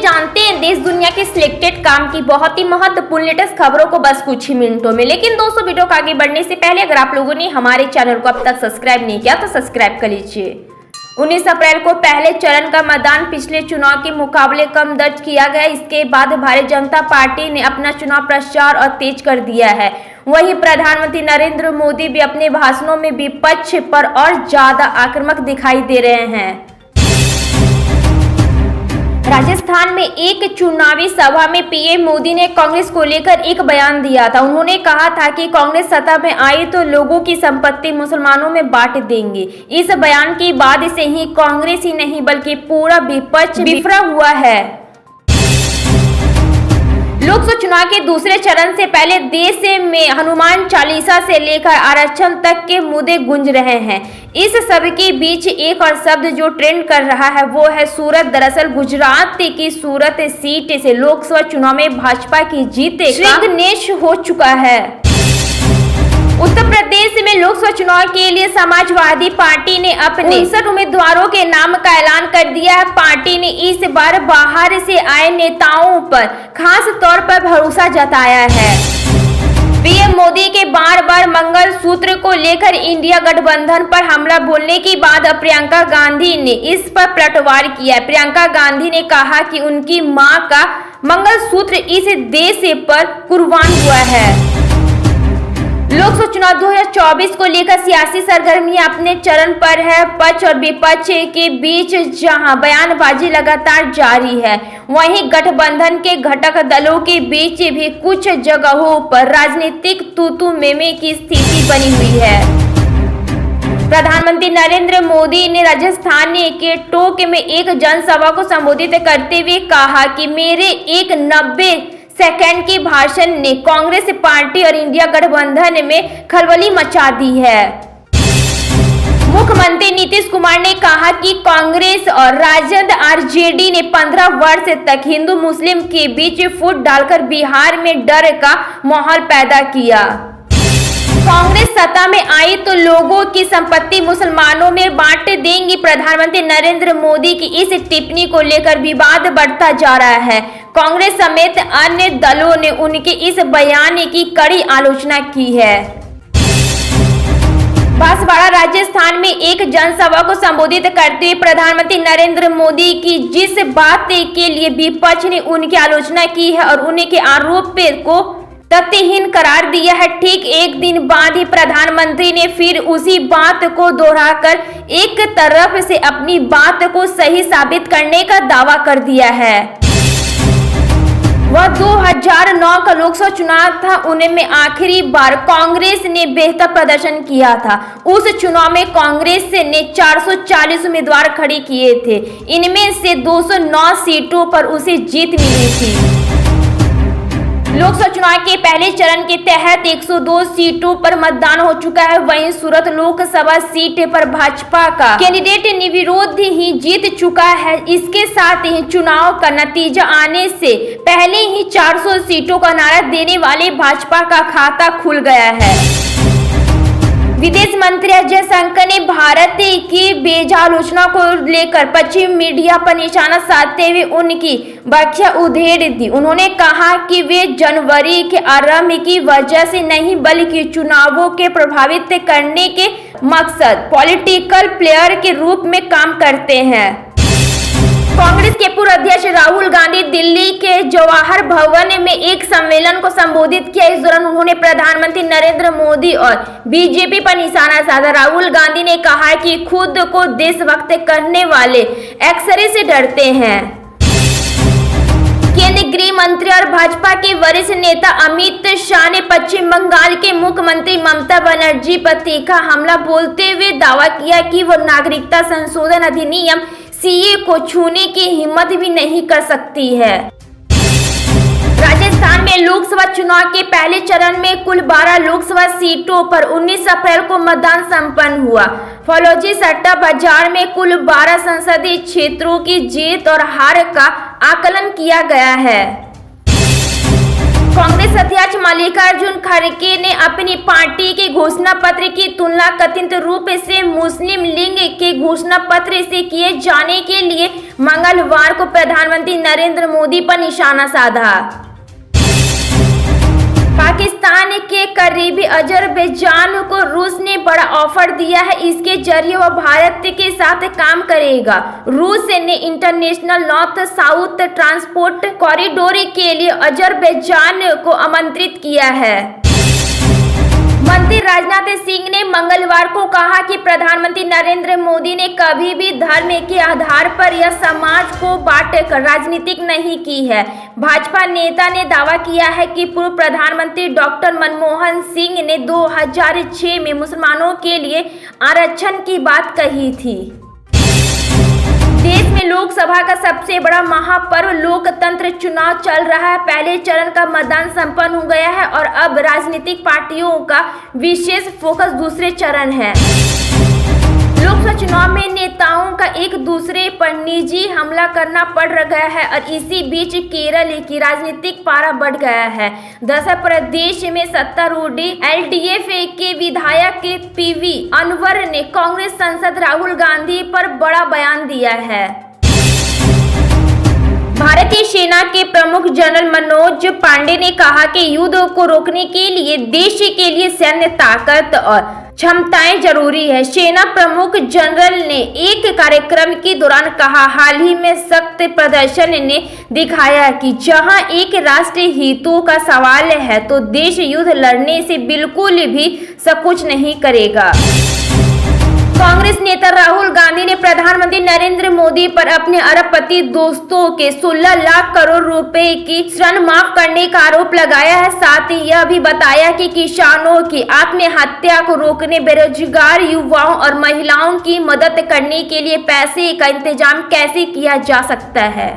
जानते हैं देश दुनिया के सिलेक्टेड काम की बहुत ही महत्वपूर्ण लेटेस्ट खबरों को बस कुछ ही मिनटों में। लेकिन दोस्तों, वीडियो को आगे बढ़ने से पहले अगर आप लोगों ने हमारे चैनल को अब तक सब्सक्राइब नहीं किया तो सब्सक्राइब कर लीजिए। 19 अप्रैल को पहले चरण का मतदान पिछले चुनाव के मुकाबले कम दर्ज किया गया। इसके बाद भारतीय जनता पार्टी ने अपना चुनाव प्रचार और तेज कर दिया है। वहीं प्रधानमंत्री नरेंद्र मोदी भी अपने भाषणों में विपक्ष पर और ज्यादा आक्रामक दिखाई दे रहे हैं। राजस्थान में एक चुनावी सभा में पीएम मोदी ने कांग्रेस को लेकर एक बयान दिया था। उन्होंने कहा था कि कांग्रेस सत्ता में आई तो लोगों की संपत्ति मुसलमानों में बांट देंगे। इस बयान के बाद से ही कांग्रेस ही नहीं बल्कि पूरा विपक्ष बिखरा हुआ है। लोकसभा चुनाव के दूसरे चरण से पहले देश में हनुमान चालीसा से लेकर आरक्षण तक के मुद्दे गूंज रहे हैं। इस सब के बीच एक और शब्द जो ट्रेंड कर रहा है वो है सूरत। दरअसल गुजरात की सूरत सीट से लोकसभा चुनाव में भाजपा की जीत निश्चित हो चुका है। उत्तर प्रदेश में लोकसभा चुनाव के लिए समाजवादी पार्टी ने अपने 59 उम्मीदवारों के नाम का ऐलान कर दिया है। पार्टी ने इस बार बाहर से आए नेताओं पर खास तौर पर भरोसा जताया है। पीएम मोदी के बार बार मंगलसूत्र को लेकर इंडिया गठबंधन पर हमला बोलने के बाद प्रियंका गांधी ने इस पर पलटवार किया। प्रियंका गांधी ने कहा कि उनकी मां का मंगलसूत्र इस देश पर कुर्बान हुआ है। लोकसभा चुनाव 2024 को लेकर सियासी सरगर्मियां अपने चरण पर है। पक्ष और विपक्ष के बीच जहां बयानबाजी लगातार जारी है, वहीं गठबंधन के घटक दलों के बीच भी कुछ जगहों पर राजनीतिक तू-तू में-में की स्थिति बनी हुई है। प्रधानमंत्री नरेंद्र मोदी ने राजस्थान के टोंक में एक जनसभा को संबोधित करते हुए कहा कि मेरे एक 90 सेकंड के भाषण ने कांग्रेस पार्टी और इंडिया गठबंधन में खलबली मचा दी है। मुख्यमंत्री नीतीश कुमार ने कहा कि कांग्रेस और राजद आरजेडी ने 15 वर्ष तक हिंदू मुस्लिम के बीच फूट डालकर बिहार में डर का माहौल पैदा किया। कांग्रेस सत्ता में आई तो लोगों की संपत्ति मुसलमानों में बांट देंगी। प्रधानमंत्री नरेंद्र मोदी की इस टिप्पणी को लेकर विवाद बढ़ता जा रहा है। कांग्रेस समेत अन्य दलों ने उनके इस बयान की कड़ी आलोचना की है। बांसवाड़ा राजस्थान में एक जनसभा को संबोधित करते हुए प्रधानमंत्री नरेंद्र मोदी की जिस बात के लिए विपक्ष ने उनकी आलोचना की है और उनके आरोप को तथ्यहीन करार दिया है, ठीक एक दिन बाद ही प्रधानमंत्री ने फिर उसी बात को दोहराकर एक तरफ से अपनी बात को सही साबित करने का दावा कर दिया है। वह 2009 का लोकसभा चुनाव था, उनमें आखिरी बार कांग्रेस ने बेहतर प्रदर्शन किया था। उस चुनाव में कांग्रेस ने 440 उम्मीदवार खड़े किए थे। इनमें से 209 सीटों पर उसे जीत मिली थी। लोकसभा चुनाव के पहले चरण के तहत 102 सीटों पर मतदान हो चुका है। वहीं सूरत लोकसभा सीट पर भाजपा का कैंडिडेट निर्विरोध ही जीत चुका है। इसके साथ ही चुनाव का नतीजा आने से पहले ही 400 सीटों का नारा देने वाले भाजपा का खाता खुल गया है। विदेश मंत्री एस जयशंकर ने भारत की बेजा आलोचना को लेकर पश्चिमी मीडिया पर निशाना साधते हुए उनकी व्याख्या उधेड़ दी। उन्होंने कहा कि वे जनवरी के आरंभ की वजह से नहीं बल्कि चुनावों के प्रभावित करने के मकसद पॉलिटिकल प्लेयर के रूप में काम करते हैं। कांग्रेस के पूर्व अध्यक्ष राहुल गांधी दिल्ली के जवाहर भवन में एक सम्मेलन को संबोधित किया। इस दौरान उन्होंने प्रधानमंत्री नरेंद्र मोदी और बीजेपी पर निशाना साधा। राहुल गांधी ने कहा कि खुद को देशभक्त करने वाले एक्सरे से डरते हैं। केंद्रीय गृह मंत्री और भाजपा के वरिष्ठ नेता अमित शाह ने पश्चिम बंगाल के मुख्यमंत्री ममता बनर्जी पर तीखा हमला बोलते हुए दावा किया कि वो नागरिकता संशोधन अधिनियम सीए को छूने की हिम्मत भी नहीं कर सकती है। राजस्थान में लोकसभा चुनाव के पहले चरण में कुल 12 लोकसभा सीटों पर 19 अप्रैल को मतदान संपन्न हुआ। फौजी सट्टा बाजार में कुल 12 संसदीय क्षेत्रों की जीत और हार का आकलन किया गया है। कांग्रेस अध्यक्ष मल्लिकार्जुन खड़गे ने अपनी पार्टी के घोषणा पत्र की तुलना कथित रूप से मुस्लिम लीग के घोषणा पत्र से किए जाने के लिए मंगलवार को प्रधानमंत्री नरेंद्र मोदी पर निशाना साधा। पाकिस्तान के करीबी अजरबैजान को रूस ने बड़ा ऑफर दिया है। इसके जरिए वह भारत के साथ काम करेगा। रूस ने international north south transport corridor के लिए अजरबैजान को आमंत्रित किया है। मंत्री राजनाथ सिंह ने मंगलवार को कहा कि प्रधानमंत्री नरेंद्र मोदी ने कभी भी धर्म के आधार पर या समाज को बांटकर राजनीति नहीं की है। भाजपा नेता ने दावा किया है कि पूर्व प्रधानमंत्री डॉक्टर मनमोहन सिंह ने 2006 में मुसलमानों के लिए आरक्षण की बात कही थी। देश में लोकसभा का सबसे बड़ा महापर्व लोकतंत्र चुनाव चल रहा है। पहले चरण का मतदान संपन्न हो गया है और अब राजनीतिक पार्टियों का विशेष फोकस दूसरे चरण है। लोकसभा चुनाव में नेताओं का एक दूसरे पर निजी हमला करना पड़ गया है और इसी बीच केरल की राजनीतिक पारा बढ़ गया है। दरअसल प्रदेश में सत्तारूढ़ एलडीएफ के विधायक पीवी अनवर ने कांग्रेस सांसद राहुल गांधी पर बड़ा बयान दिया है। भारतीय सेना के प्रमुख जनरल मनोज पांडे ने कहा कि युद्ध को रोकने के लिए देश के लिए सैन्य ताकत और क्षमताएं जरूरी है। सेना प्रमुख जनरल ने एक कार्यक्रम के दौरान कहा, हाल ही में सख्त प्रदर्शन ने दिखाया कि जहां एक राष्ट्रीय हितों का सवाल है तो देश युद्ध लड़ने से बिल्कुल भी संकोच नहीं करेगा। कांग्रेस नेता राहुल गांधी ने प्रधानमंत्री नरेंद्र मोदी पर अपने अरबपति दोस्तों के 16 लाख करोड़ रुपए की ऋण माफ करने का आरोप लगाया है। साथ ही यह भी बताया कि किसानों की आत्महत्या को रोकने, बेरोजगार युवाओं और महिलाओं की मदद करने के लिए पैसे का इंतजाम कैसे किया जा सकता है।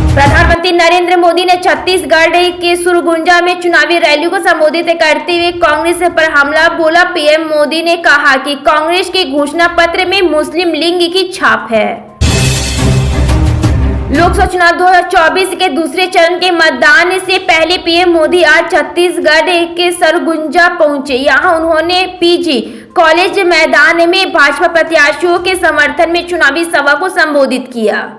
प्रधानमंत्री नरेंद्र मोदी ने छत्तीसगढ़ के सुरगुंजा में चुनावी रैली को संबोधित करते हुए कांग्रेस पर हमला बोला। पीएम मोदी ने कहा कि कांग्रेस के घोषणा पत्र में मुस्लिम लीग की छाप है। लोकसभा चुनाव 2024 के दूसरे चरण के मतदान से पहले पीएम मोदी आज छत्तीसगढ़ के सरगुंजा पहुंचे। यहां उन्होंने पीजी कॉलेज मैदान में भाजपा प्रत्याशियों के समर्थन में चुनावी सभा को संबोधित किया।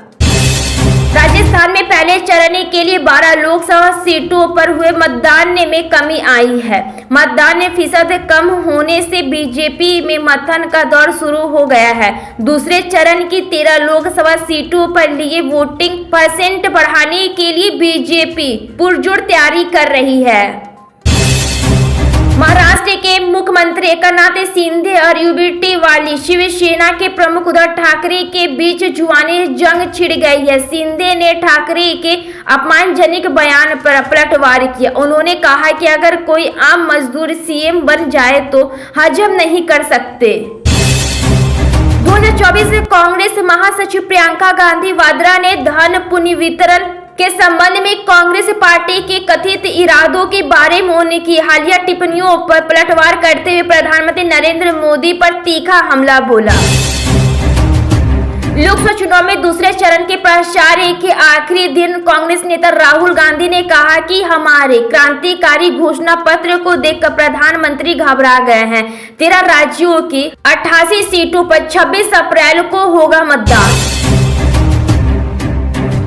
राजस्थान में पहले चरण के लिए 12 लोकसभा सीटों पर हुए मतदान में कमी आई है। मतदान फीसद कम होने से बीजेपी में मंथन का दौर शुरू हो गया है। दूसरे चरण की 13 लोकसभा सीटों पर लिए वोटिंग परसेंट बढ़ाने के लिए बीजेपी पुरजोर तैयारी कर रही है। महाराष्ट्र के मुख्यमंत्री एकनाथ शिंदे और यूबीटी वाली शिवसेना के प्रमुख उद्धव ठाकरे के बीच जुबानी जंग छिड़ गई है। शिंदे ने ठाकरे के अपमानजनक बयान पर पलटवार किया। उन्होंने कहा कि अगर कोई आम मजदूर सीएम बन जाए तो हजम नहीं कर सकते। 2024 कांग्रेस महासचिव प्रियंका गांधी वाड्रा ने धन पुनर्वितरण के संबंध में कांग्रेस पार्टी के कथित इरादों के बारे में उनकी हालिया टिप्पणियों पर पलटवार करते हुए प्रधानमंत्री नरेंद्र मोदी पर तीखा हमला बोला। लोकसभा चुनाव में दूसरे चरण के प्रचार के आखिरी दिन कांग्रेस नेता राहुल गांधी ने कहा कि हमारे क्रांतिकारी घोषणा पत्र को देखकर प्रधानमंत्री घबरा गए हैं। 13 राज्यों की 88 सीटों पर 26 अप्रैल को होगा मतदान।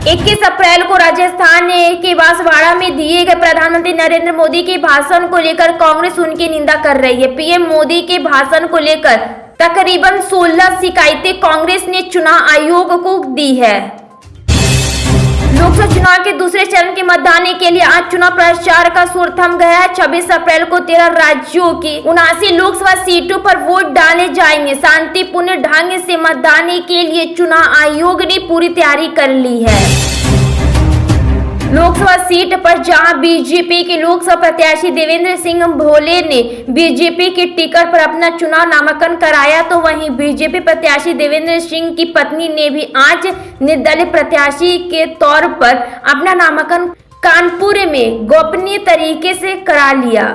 21 अप्रैल को राजस्थान के बांसवाड़ा में दिए गए प्रधानमंत्री नरेंद्र मोदी के भाषण को लेकर कांग्रेस उनकी निंदा कर रही है। पीएम मोदी के भाषण को लेकर तकरीबन 16 शिकायतें कांग्रेस ने चुनाव आयोग को दी है। लोकसभा चुनाव के दूसरे चरण के मतदान के लिए आज चुनाव प्रचार का शोर थम गया है। 26 अप्रैल को 13 राज्यों की 79 लोकसभा सीटों पर वोट डाले जाएंगे। शांतिपूर्ण ढंग से मतदान के लिए चुनाव आयोग ने पूरी तैयारी कर ली है। लोकसभा सीट पर जहां बीजेपी के लोकसभा प्रत्याशी देवेंद्र सिंह भोले ने बीजेपी के टिकट पर अपना चुनाव नामांकन कराया, तो वहीं बीजेपी प्रत्याशी देवेंद्र सिंह की पत्नी ने भी आज निर्दलीय प्रत्याशी के तौर पर अपना नामांकन कानपुर में गोपनीय तरीके से करा लिया।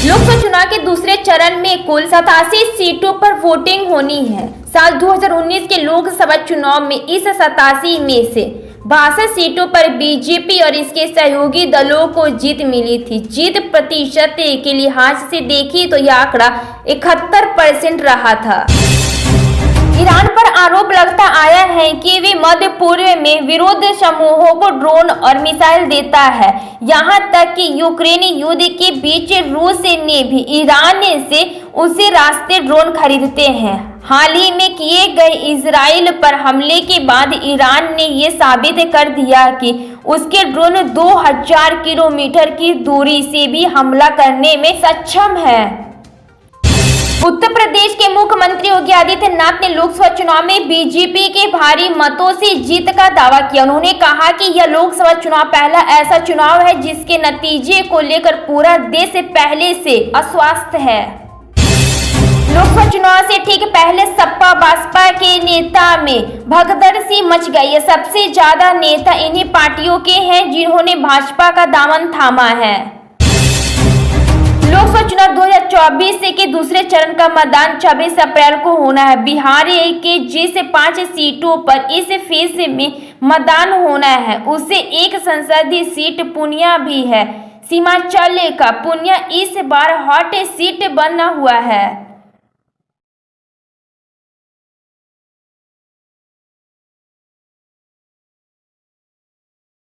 लोकसभा चुनाव के दूसरे चरण में कुल 87 सीटों पर वोटिंग होनी है। साल 2019 के लोकसभा चुनाव में इस 87 में से 62 सीटों पर बीजेपी और इसके सहयोगी दलों को जीत मिली थी। जीत प्रतिशत के लिहाज से देखी तो यह आंकड़ा 71% रहा था। ईरान पर आरोप लगता आया है कि वे मध्य पूर्व में विरोध समूहों को ड्रोन और मिसाइल देता है। यहां तक कि यूक्रेन युद्ध के बीच रूस ने भी ईरान से उसी रास्ते ड्रोन खरीदते हैं। हाल ही में किए गए इजराइल पर हमले के बाद ईरान ने ये साबित कर दिया कि उसके ड्रोन 2000 किलोमीटर की दूरी से भी हमला करने में सक्षम है। उत्तर प्रदेश के मुख्यमंत्री योगी आदित्यनाथ ने लोकसभा चुनाव में बीजेपी के भारी मतों से जीत का दावा किया। उन्होंने कहा कि यह लोकसभा चुनाव पहला ऐसा चुनाव है जिसके नतीजे को लेकर पूरा देश पहले से आश्वस्त है। लोकसभा चुनाव से ठीक पहले सपा बसपा के नेता में भगदड़ सी मच गई है। सबसे ज्यादा नेता इन्हीं पार्टियों के हैं जिन्होंने भाजपा का दामन थामा है। लोकसभा चुनाव 2024 के दूसरे चरण का मतदान 26 अप्रैल को होना है। बिहार के जिस 5 सीटों पर इस फेज में मतदान होना है उससे एक संसदीय सीट पूर्णिया भी है। सीमांचल का पूर्णिया इस बार हॉट सीट बना हुआ है।